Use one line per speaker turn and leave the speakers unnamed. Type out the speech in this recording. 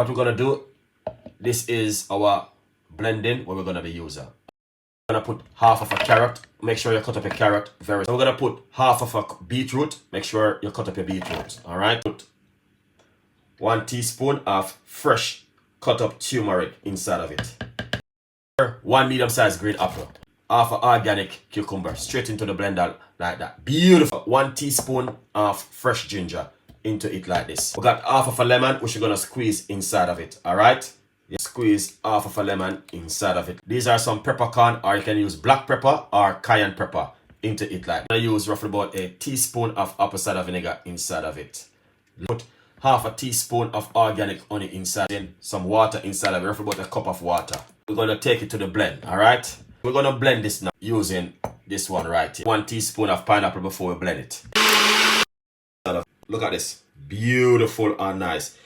what we're gonna do, this is our blending what we're gonna be using. We're gonna put half of a carrot. Make sure you cut up a carrot very. So we're gonna put half of a beetroot. Make sure you cut up your beetroot. All right. Put 1 teaspoon of fresh cut up turmeric inside of it. 1 medium-sized green apple. Half an organic cucumber straight into the blender like that. Beautiful. 1 teaspoon of fresh ginger into it like this. We got half of a lemon which we're gonna squeeze inside of it. All right. Squeeze half of a lemon inside of it. These are some peppercorn, or you can use black pepper or cayenne pepper into it like that. I'm gonna use roughly about a teaspoon of apple cider vinegar inside of it. Put half a teaspoon of organic honey inside, then some water inside of it, roughly about a cup of water. We're gonna take it to the blend. All right. We're gonna blend this now using this one right here. 1 teaspoon of pineapple before we blend it. Look at this, beautiful and nice.